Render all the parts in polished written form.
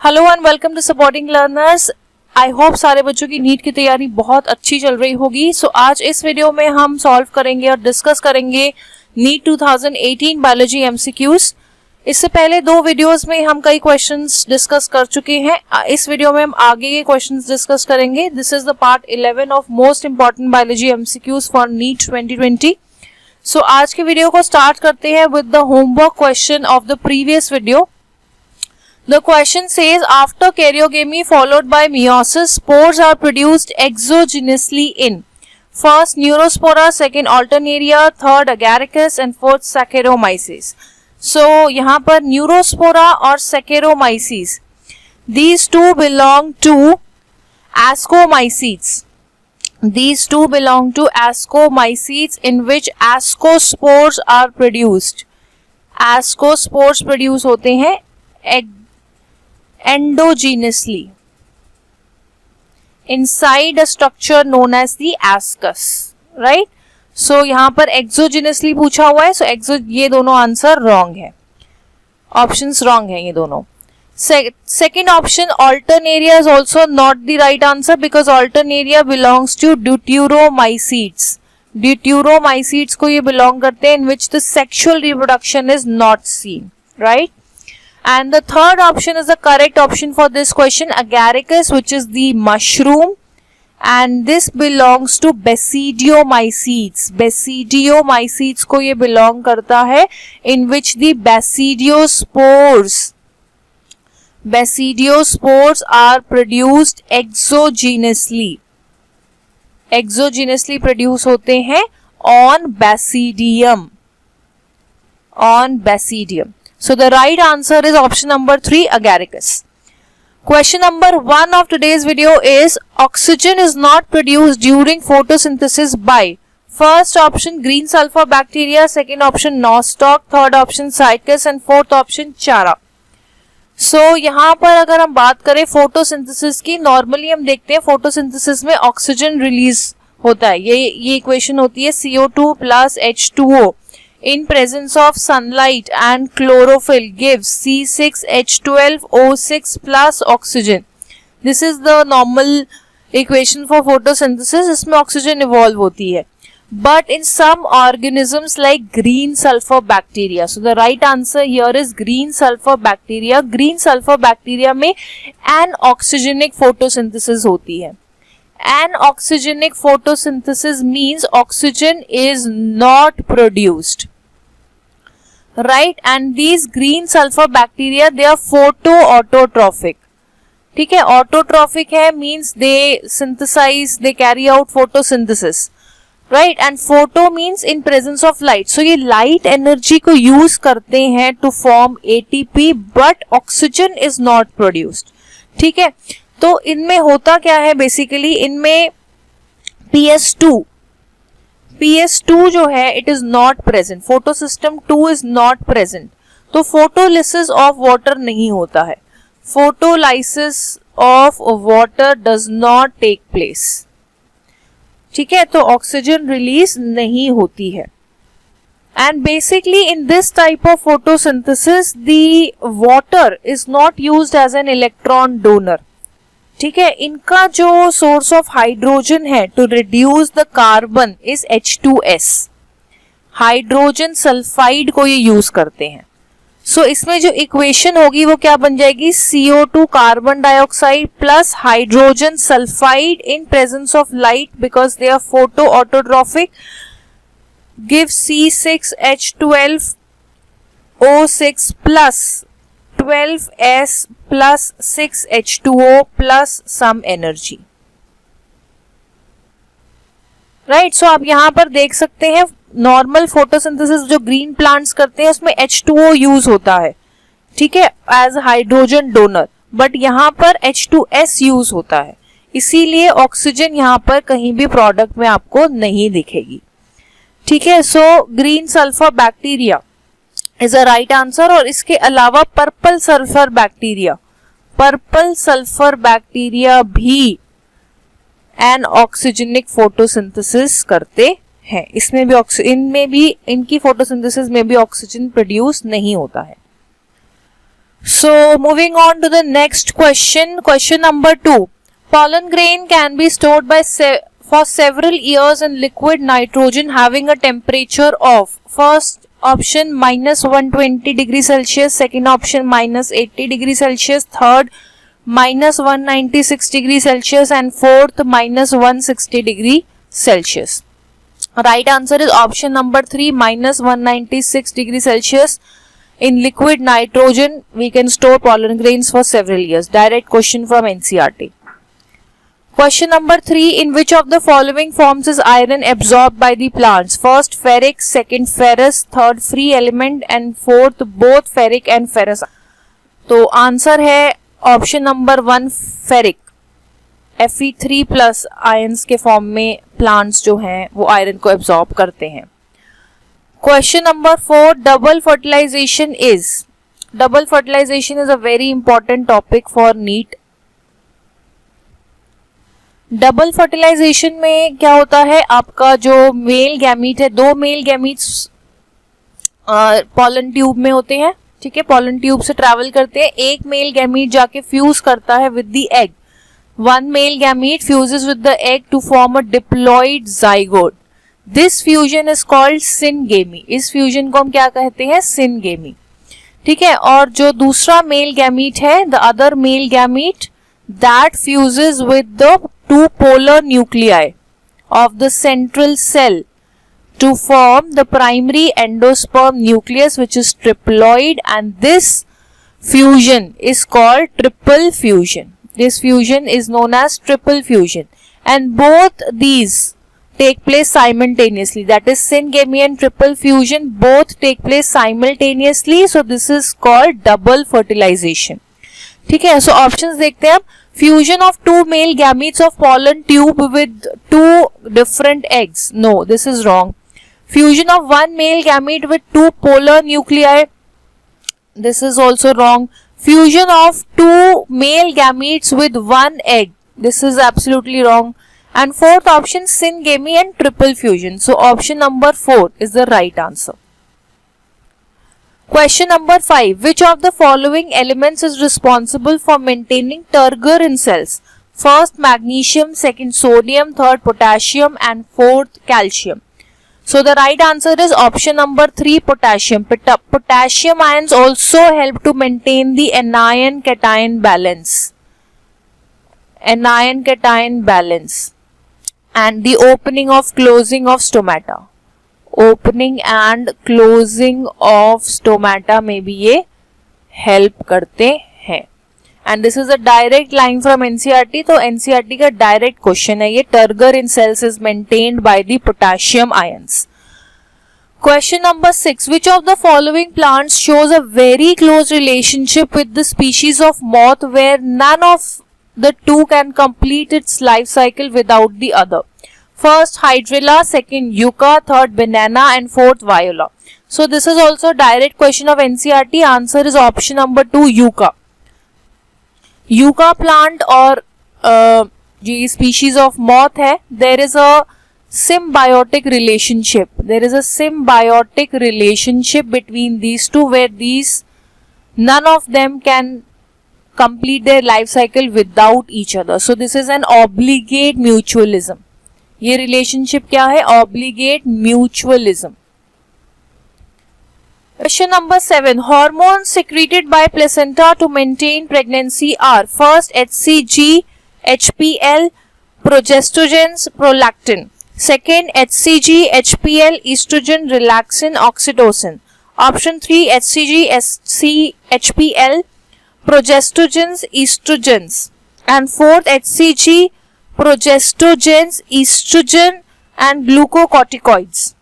Hello and welcome to supporting learners. I hope सारे बच्चों की नीट की तैयारी बहुत अच्छी चल रही होगी। सो आज इस वीडियो में हम सॉल्व करेंगे और डिस्कस करेंगे नीट 2018 बायोलॉजी एमसीक्यूज। इससे पहले दो वीडियोस में हम कई क्वेश्चंस डिस्कस कर चुके हैं। इस वीडियो में हम आगे के क्वेश्चंस डिस्कस करेंगे। This is the part 11 of most important biology MCQs for NEET 2020। So आज के वीडियो को स्टार्ट करते हैं with the homework question of the previous video. The question says, after karyogamy followed by meiosis, spores are produced exogenously in first Neurospora, second Alternaria, third Agaricus and fourth Saccharomyces. So यहाँ पर Neurospora और Saccharomyces, these two belong to Ascomycetes. These two belong to Ascomycetes in which ascospores are produced. Ascospores produce होते हैं endogenously inside a structure known as the ascus, right? So यहाँ पर exogenously पूछा हुआ है, so ये दोनों आंसर रॉन्ग है, ऑप्शंस रॉन्ग है ये दोनों। Second option Alternaria is also not the right answer because Alternaria belongs to Deuteromycetes. Deuteromycetes को ये belong करते हैं in which the sexual reproduction is not seen, right? And the third option is the correct option for this question, Agaricus, which is the mushroom, and this belongs to Basidiomycetes. Basidiomycetes को ये belong करता है in which the Basidiospores are produced exogenously. Exogenously produce होते हैं on Basidium. So the right answer is option number 3, Agaricus. Question number 1 of today's video is, oxygen is not produced during photosynthesis by first option green sulfur bacteria, second option nostoc, third option cycas and fourth option chara. So यहाँ पर अगर हम बात करें photosynthesis की, normally हम देखते हैं फोटोसिंथेसिस में ऑक्सीजन रिलीज होता है। ये इक्वेशन होती है CO2 plus H2O in presence of sunlight and chlorophyll gives C6H12O6 plus oxygen. This is the normal equation for photosynthesis. इसमें ऑक्सीजन इवॉल्व होती है, but in some organisms like green sulfur bacteria. So the right answer here is green sulfur bacteria. Green sulfur bacteria में anoxygenic photosynthesis होती है. Anoxygenic photosynthesis means oxygen is not produced, right? And these green sulfur bacteria, they are photoautotrophic. ठीक है, autotrophic है means they synthesize, they carry out photosynthesis, right? And photo means in presence of light. So ये light energy को use करते हैं to form ATP, but oxygen is not produced. ठीक है, तो इनमें होता क्या है बेसिकली, इनमें PS2 जो है it is not present, photosystem 2 is not present, तो फोटोलिसिस ऑफ वाटर नहीं होता है, photolysis of water does not take place. ठीक है, तो ऑक्सीजन रिलीज नहीं होती है। And basically in this type of photosynthesis the water is not used as an electron donor. ठीक है, इनका जो सोर्स ऑफ हाइड्रोजन है to reduce the carbon is H2S, hydrogen sulphide को ये यूज करते हैं। सो इसमें जो इक्वेशन होगी वो क्या बन जाएगी, CO2 carbon dioxide plus hydrogen sulphide in presence of light because they are photoautotrophic give C6H12O6 plus 12S plus 6H2O plus some energy, right? So आप यहाँ पर देख सकते हैं नॉर्मल फोटोसिंथेसिस जो ग्रीन प्लांट्स करते हैं उसमें H2O यूज होता है, ठीक है, एज हाइड्रोजन डोनर, बट यहाँ पर H2S यूज होता है, इसीलिए ऑक्सीजन यहाँ पर कहीं भी प्रोडक्ट में आपको नहीं दिखेगी। ठीक है, so green sulphur bacteria is a right answer. और इसके अलावा पर्पल सल्फर बैक्टीरिया भी एन ऑक्सीजनिक फोटोसिंथेसिस करते हैं, इनमें भी इनकी फोटोसिंथेसिस में भी ऑक्सीजन प्रोड्यूस नहीं होता है। So moving on to the next question. Question number 2. Pollen grain can be stored for several years in liquid nitrogen having a temperature of first option minus 120 degrees Celsius, second option minus 80 degrees Celsius, third minus 196 degrees Celsius and fourth minus 160 degree Celsius. Right answer is option number 3, minus 196 degrees Celsius. In liquid nitrogen, we can store pollen grains for several years. Direct question from NCERT. Question number 3. In which of the following forms is iron absorbed by the plants? First ferric, second ferrous, third free element and fourth both ferric and ferrous. तो answer है option number 1 ferric. Fe3 plus ions के form में plants जो हैं वो iron को absorb करते हैं. Question number 4. Double fertilization is a very important topic for NEET. Double fertilisation में क्या होता है, आपका जो मेल गैमीट है, 2 मेल गैमीट्स पॉलन ट्यूब में होते हैं. ठीक है, पॉलन ट्यूब से ट्रैवल करते हैं. एक मेल गैमीट जाके फ्यूज करता है with the egg. 1 male gamete fuses with the egg to form a diploid zygote. This fusion is called syngamy. इस फ्यूजन को हम क्या कहते हैं, syngamy. ठीक है, और जो दूसरा मेल गैमीट है, the other male gamete that fuses with the 2 polar nuclei of the central cell to form the primary endosperm nucleus, which is triploid, and this fusion is called triple fusion. This fusion is known as triple fusion, and both these take place simultaneously. That is, syngamy and triple fusion both take place simultaneously. So this is called double fertilization. ठीक है, so options देखते हैं हम. Fusion of 2 male gametes of pollen tube with 2 different eggs. No, this is wrong. Fusion of 1 male gamete with 2 polar nuclei. This is also wrong. Fusion of 2 male gametes with 1 egg. This is absolutely wrong. And fourth option, syngamy and triple fusion. So option number 4 is the right answer. Question number 5. Which of the following elements is responsible for maintaining turgor in cells? First magnesium, second sodium, third potassium and fourth calcium. So the right answer is option number 3, potassium. Potassium ions also help to maintain the anion-cation balance. Anion-cation balance. And the opening of closing of stomata. Opening and closing of stomata में भी ये help करते हैं. And this is a direct line from NCERT. तो NCERT का direct question है ये. Turgor in cells is maintained by the potassium ions. Question number 6. Which of the following plants shows a very close relationship with the species of moth where none of the two can complete its life cycle without the other? First hydrilla, second yucca, third banana and fourth viola. So this is also a direct question of NCERT. Answer is option number 2, yucca. Yucca plant और जो species of moth है, there is a symbiotic relationship. There is a symbiotic relationship between these two where none of them can complete their life cycle without each other. So this is an obligate mutualism. ये relationship क्या है, obligate mutualism. Question number 7. Hormones secreted by placenta to maintain pregnancy are first HCG, HPL, progestogens, prolactin. Second HCG, HPL, estrogen, relaxin, oxytocin. Option 3 HCG, HPL, progestogens, estrogens. And fourth HCG, progestogens, estrogen and glucocorticoids.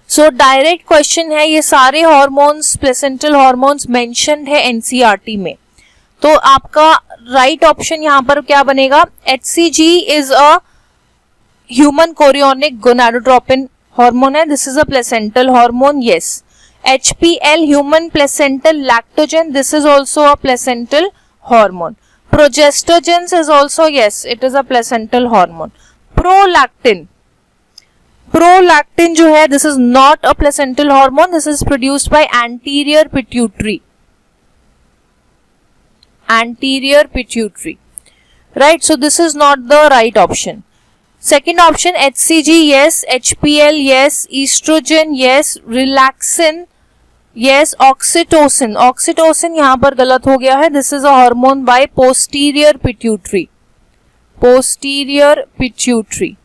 So direct question है, ये सारे hormones placental hormones mentioned है NCERT में. तो आपका right option यहाँ पर क्या बनेगा, HCG is a human chorionic gonadotropin hormone है. This is a placental hormone. Yes. HPL human placental lactogen, this is also a placental hormone. Progestogens is also, yes, it is a placental hormone. Prolactin जो है, this is not a placental hormone. This is produced by anterior pituitary. anterior pituitary. Right, so this is not the right option. Second option, HCG yes, HPL yes, estrogen yes, relaxin yes, oxytocin. Oxytocin यहाँ पर गलत हो गया है. This is a hormone by posterior pituitary. Posterior pituitary.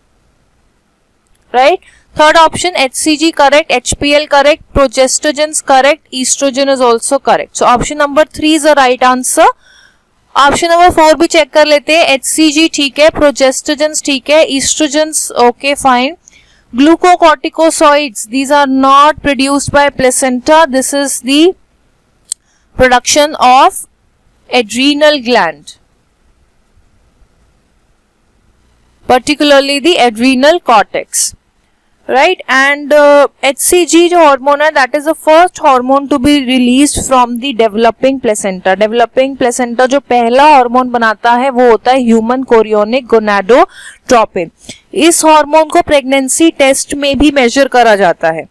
Right. Third option, HCG correct, HPL correct, progestogens correct, estrogen is also correct. So option number 3 is the right answer. Option number 4 भी check कर लेते हैं. HCG ठीक है, progestogens ठीक है, estrogens okay fine. Glucocorticoids, these are not produced by placenta. This is the production of adrenal gland, particularly the adrenal cortex. Right, and HCG जो hormone है, that is the first hormone to be released from the developing placenta. Developing placenta जो पहला hormone बनाता है वो होता है human chorionic gonadotropin. इस hormone को pregnancy test में भी measure करा जाता है.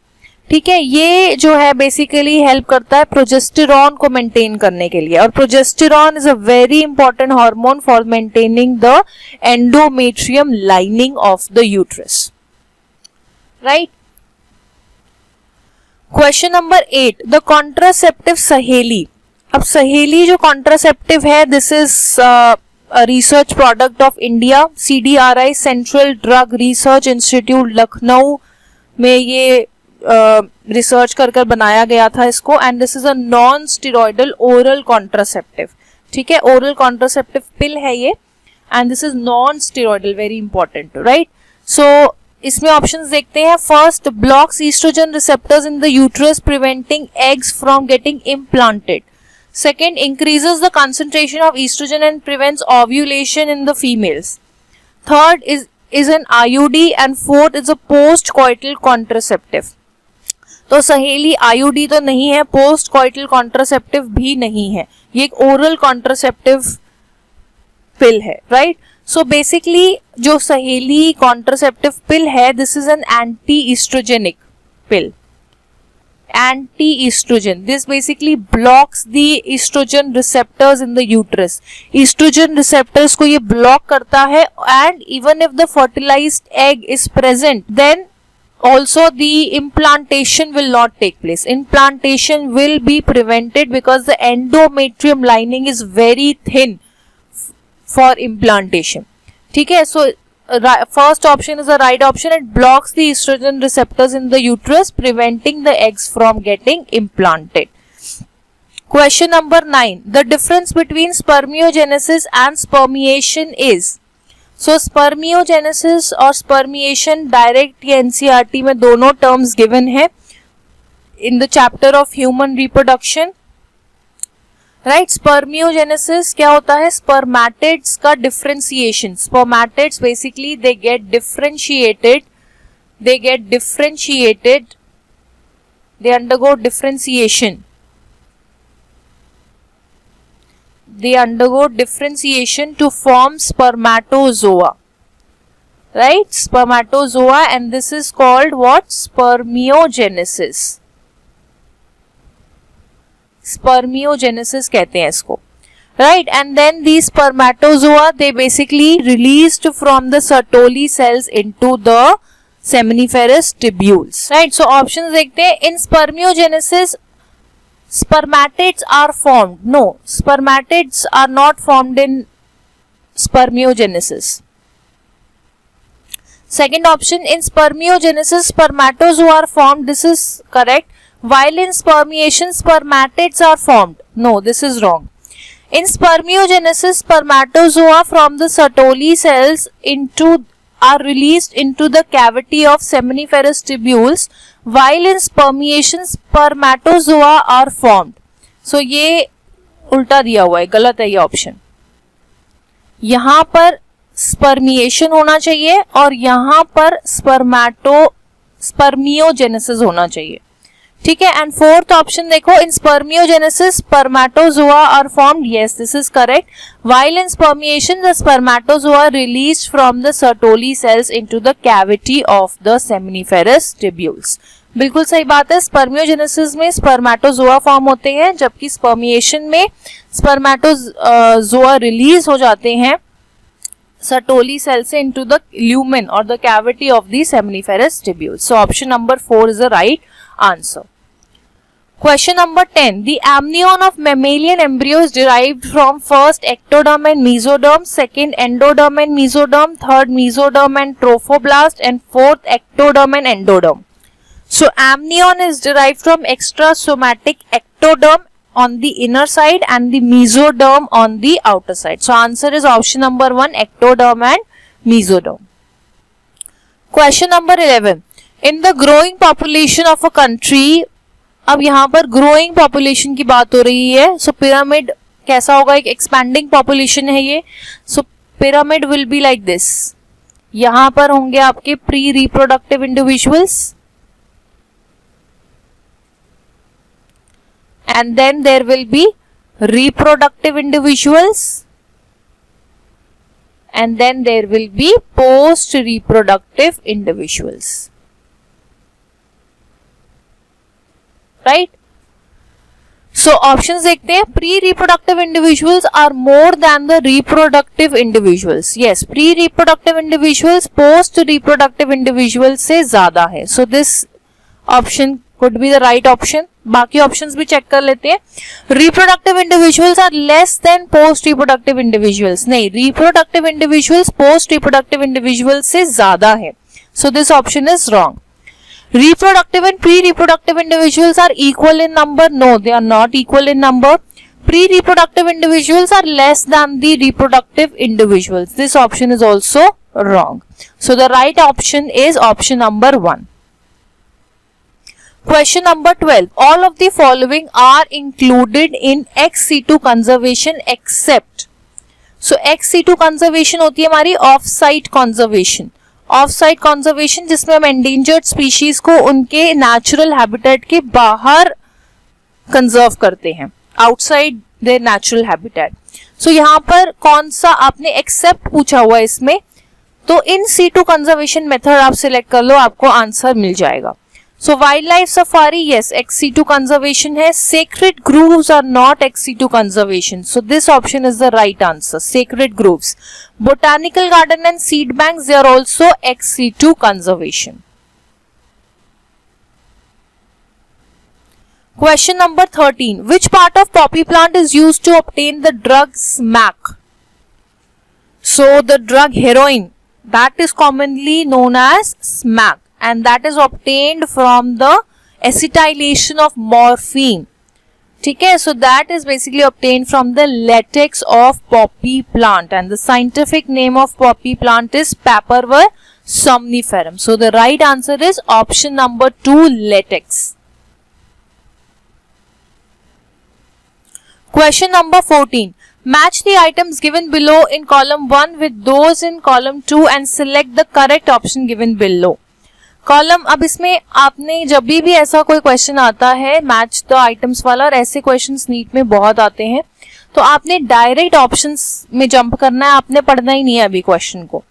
ठीक है, ये जो है बेसिकली हेल्प करता है प्रोजेस्टेरॉन को मेंटेन करने के लिए, और progesterone is a very important hormone for maintaining the endometrium lining of the uterus. Right. Question number 8, the contraceptive सहेली. अब सहेली जो कॉन्ट्रासेप्टिव है, this is research product of India. CDRI central drug research institute Lucknow में ये research कर बनाया गया था इसको. And this is a non steroidal oral contraceptive. ठीक है, ओरल कॉन्ट्रासेप्टिव पिल है ये, and this is non steroidal, very important. Right, so इसमें ऑप्शंस देखते हैं. First, blocks oestrogen receptors in the uterus preventing eggs from getting implanted. Second, increases the concentration of oestrogen and prevents ovulation in the females. Third is an IUD, and fourth is a post coital contraceptive. तो सहेली IUD तो नहीं है, post coital contraceptive भी नहीं है, ये एक ओरल कॉन्ट्रासेप्टिव पिल है. राइट, सो बेसिकली जो सहेली कॉन्ट्रासेप्टिव पिल है, this is an anti estrogenic pill. Anti estrogen, this basically blocks the estrogen receptors in the uterus. Estrogen receptors को ये ब्लॉक करता है, and even if the fertilized egg is present, then also the implantation will not take place. Implantation will be prevented because the endometrium lining is very thin for implantation. ठीक है, so first option is the right option. It blocks the estrogen receptors in the uterus, preventing the eggs from getting implanted. Question number 9, the difference between spermiogenesis and spermiation is. So spermiogenesis और spermiation direct या NCERT में दोनों terms given है in the chapter of human reproduction. Right, spermiogenesis क्या होता है? Spermatids का differentiation. Spermatids basically they get differentiated, they undergo differentiation. They undergo differentiation to form spermatozoa. Right, spermatozoa, and this is called what? Spermiogenesis. Spermiogenesis कहते हैं इसको. Right, and then these spermatozoa, they basically released from the Sertoli cells into the seminiferous tubules. Right, so options देखते हैं. In spermiogenesis, spermatids are formed. No, spermatids are not formed in spermiogenesis. Second option, in spermiogenesis spermatozoa are formed. This is correct. While in spermiation spermatids are formed. No, this is wrong. In spermiogenesis spermatozoa from the Sertoli cells are released into the cavity of seminiferous tubules, while in spermiation spermatozoa are formed. So ये उल्टा दिया हुआ है, गलत है ये option. यहां पर स्पर्मिएशन होना चाहिए और यहां पर स्पर्मियोजेनेसिस होना चाहिए. ठीक है, एंड फोर्थ ऑप्शन देखो, in spermiogenesis spermatozoa are formed. Yes, this is correct. While in spermiation the spermatozoa released from the Sertoli cells into the cavity of the seminiferous tubules. बिल्कुल सही बात है। स्पर्मियोजेनेसिस में स्पर्मेटोजोआ फॉर्म होते हैं, जबकि spermiation में स्पर्मेटोजोआ रिलीज हो जाते हैं सर्टोली सेल से into the lumen or the cavity of the seminiferous tubule. So option number 4 is the right answer. Question number 10. The amnion of mammalian embryo is derived from first ectoderm and mesoderm, second endoderm and mesoderm, third mesoderm and trophoblast, and fourth ectoderm and endoderm. So amnion is derived from extrasomatic ectoderm on the inner side and the mesoderm on the outer side. So answer is option number 1, ectoderm and mesoderm. Question number 11. In the growing population of a country, अब यहाँ पर growing population की बात हो रही है, सो pyramid कैसा होगा, एक एक्सपैंडिंग पॉपुलेशन है ये, so pyramid will be like this. यहाँ पर होंगे आपके pre reproductive individuals, and then there will be reproductive individuals, and then there will be post reproductive individuals, right? So options देखते हैं. Pre reproductive individuals are more than the reproductive individuals. Yes, pre reproductive individuals post reproductive individuals से ज्यादा है. So this option could be the right option. बाकी options भी check कर लेते हैं. Reproductive individuals are less than post reproductive individuals. नहीं, reproductive individuals post reproductive individuals से ज्यादा है. So this option is wrong. Reproductive and pre reproductive individuals are equal in number. No, they are not equal in number. Pre reproductive individuals are less than the reproductive individuals. This option is also wrong. So the right option is option number 1. Question number 12. All of the following are included in ex situ conservation except. So ex situ conservation होती है हमारी of site conservation. Of site conservation जिसमें हम endangered species को उनके natural habitat के बाहर conserve करते हैं, आउटसाइड देयर नेचुरल हैबिटेट. सो यहाँ पर कौन सा आपने एक्सेप्ट पूछा हुआ है इसमें, तो इन situ कंजर्वेशन मेथड आप सिलेक्ट कर लो, आपको आंसर मिल जाएगा. So wildlife safari, yes, ex situ conservation है. Sacred groves are not ex situ conservation. So this option is the right answer. Sacred groves. Botanical garden and seed banks, they are also ex situ conservation. Question number 13. Which part of poppy plant is used to obtain the drug smack? So the drug heroin, that is commonly known as smack, and that is obtained from the acetylation of morphine. ठीक है, so that is basically obtained from the latex of poppy plant, and the scientific name of poppy plant is Papaver somniferum. So the right answer is option number 2, latex. Question number 14. Match the items given below in column 1 with those in column 2 and select the correct option given below. Column, अब इसमें आपने जब भी ऐसा कोई question आता है match the items वाला, और ऐसे क्वेश्चंस नीट में बहुत आते हैं, तो आपने डायरेक्ट ऑप्शंस में जंप करना है, आपने पढ़ना ही नहीं है अभी क्वेश्चन को.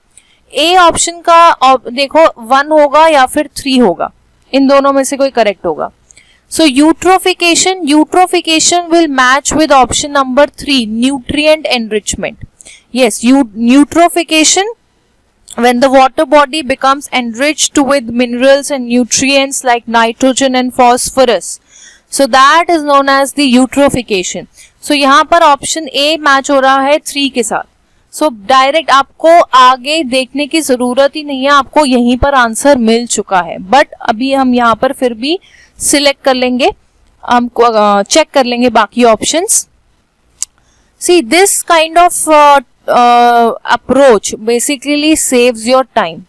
ए ऑप्शन का देखो 1 होगा या फिर 3 होगा, इन दोनों में से कोई करेक्ट होगा. So eutrophication will match with option number 3, nutrient enrichment. Yes, eutrophication when the water body becomes enriched with minerals and nutrients like nitrogen and phosphorus, so that is known as the eutrophication. So यहाँ पर option A match हो रहा है 3 के साथ. So direct आपको आगे देखने की जरूरत ही नहीं है, आपको यहीं पर आंसर मिल चुका है. बट अभी हम यहाँ पर फिर भी सिलेक्ट कर लेंगे, हम चेक कर लेंगे बाकी options. See, this kind of approach basically saves your time,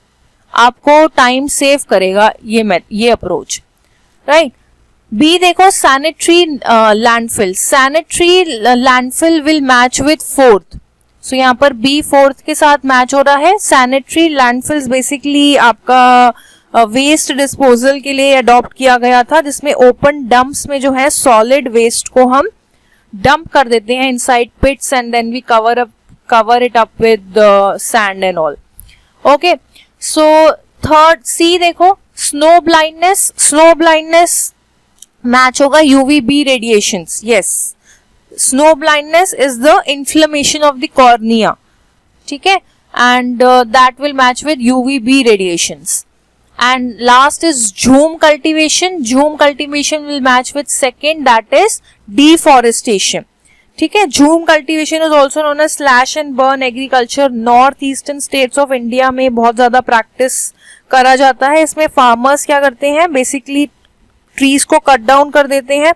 आपको टाइम सेव करेगा ये अप्रोच, राइट. बी देखो, sanitary landfill. Sanitary landfill will match with 4th. सो यहाँ पर बी 4th के साथ मैच हो रहा है. सैनिटरी लैंडफिल्स बेसिकली आपका वेस्ट डिस्पोजल के लिए अडॉप्ट किया गया था, जिसमें ओपन डंप्स में जो है सॉलिड वेस्ट को हम डंप कर देते हैं inside pits, and then we cover it up with the sand and all. Okay, so third C देखो, स्नो ब्लाइंडनेस मैच होगा UVB radiations. Yes, snow blindness is the inflammation of the cornea. ठीक है, and that will match with UVB radiations. And last is Jhum cultivation. Jhum cultivation will match with second, that is deforestation. ठीक है, Jhum cultivation is also known as slash and burn agriculture. North eastern states of India में बहुत ज्यादा practice करा जाता है. इसमें farmers क्या करते हैं, बेसिकली ट्रीज को कट डाउन कर देते हैं,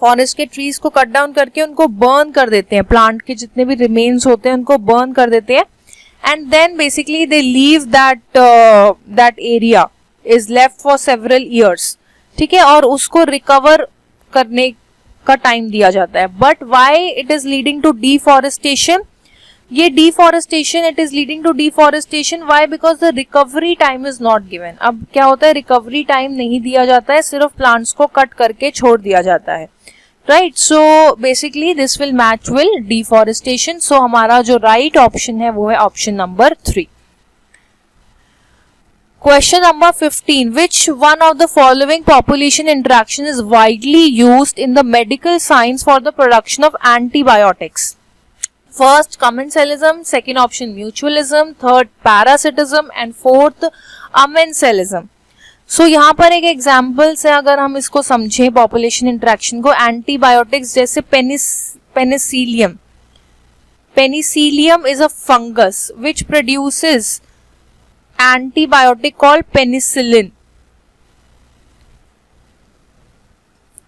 फॉरेस्ट के ट्रीज को कट डाउन करके उनको बर्न कर देते हैं, प्लांट के जितने भी रिमेन्स होते हैं उनको बर्न कर देते हैं, and then basically they leave that area is left for several years. ठीक है, और उसको रिकवर करने का टाइम दिया जाता है. But why it is leading to deforestation? ये deforestation, it is leading to deforestation why? Because the recovery time is not given. अब क्या होता है, रिकवरी टाइम नहीं दिया जाता है, सिर्फ प्लांट्स को कट करके छोड़ दिया जाता है. Right, so basically this will match will deforestation. सो हमारा जो राइट ऑप्शन है वो है option number 3. Question number 15. Which one of the following population interaction is widely used in the medical science for the production of antibiotics? First, commensalism. Second option, mutualism. Third, parasitism. And fourth, amensalism. So यहाँ पर एक example से अगर हम इसको समझें population interaction को, antibiotics जैसे Penicillium is a fungus which produces antibiotic called penicillin.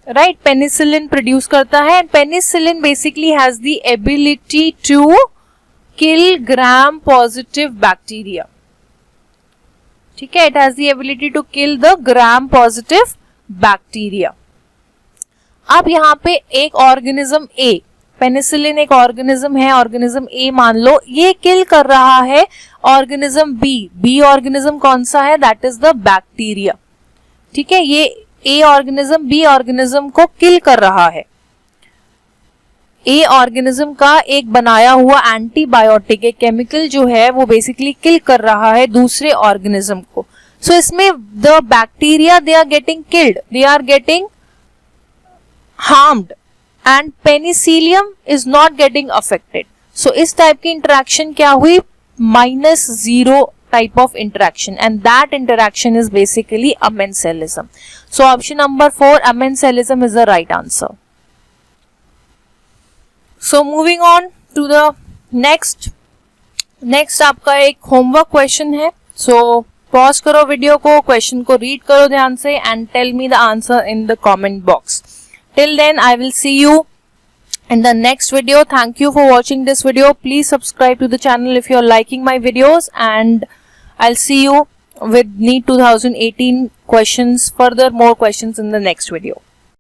Right, penicillin produce करता है, and penicillin basically has the ability to kill gram positive bacteria. ठीक है, it has the ability to kill the gram positive bacteria. अब यहाँ पे एक organism A, penicillin एक organism है, ऑर्गेनिज्म ए मान लो, ये किल कर रहा है ऑर्गेनिज्म बी ऑर्गेनिज्म कौन सा है, दैट इज द बैक्टीरिया. ठीक है, ये ए ऑर्गेनिज्म बी ऑर्गेनिज्म को किल कर रहा है. ए ऑर्गेनिज्म का एक बनाया हुआ एंटीबायोटिक, एक केमिकल जो है वो बेसिकली किल कर रहा है दूसरे ऑर्गेनिज्म को. सो इसमें the bacteria they are getting killed, they are getting harmed, and penicillium is not getting affected. So इस टाइप की इंटरेक्शन क्या हुई, -0 type of interaction, and that interaction is basically amensellism. So option number 4, amensellism is the right answer. So moving on to the next आपका एक homework question है. So pause करो video को, question को read करो ध्यान से and tell me the answer in the comment box. Till then, I will see you in the next video. Thank you for watching this video. Please subscribe to the channel if you are liking my videos, and I'll see you with NEET 2018 questions, further more questions in the next video.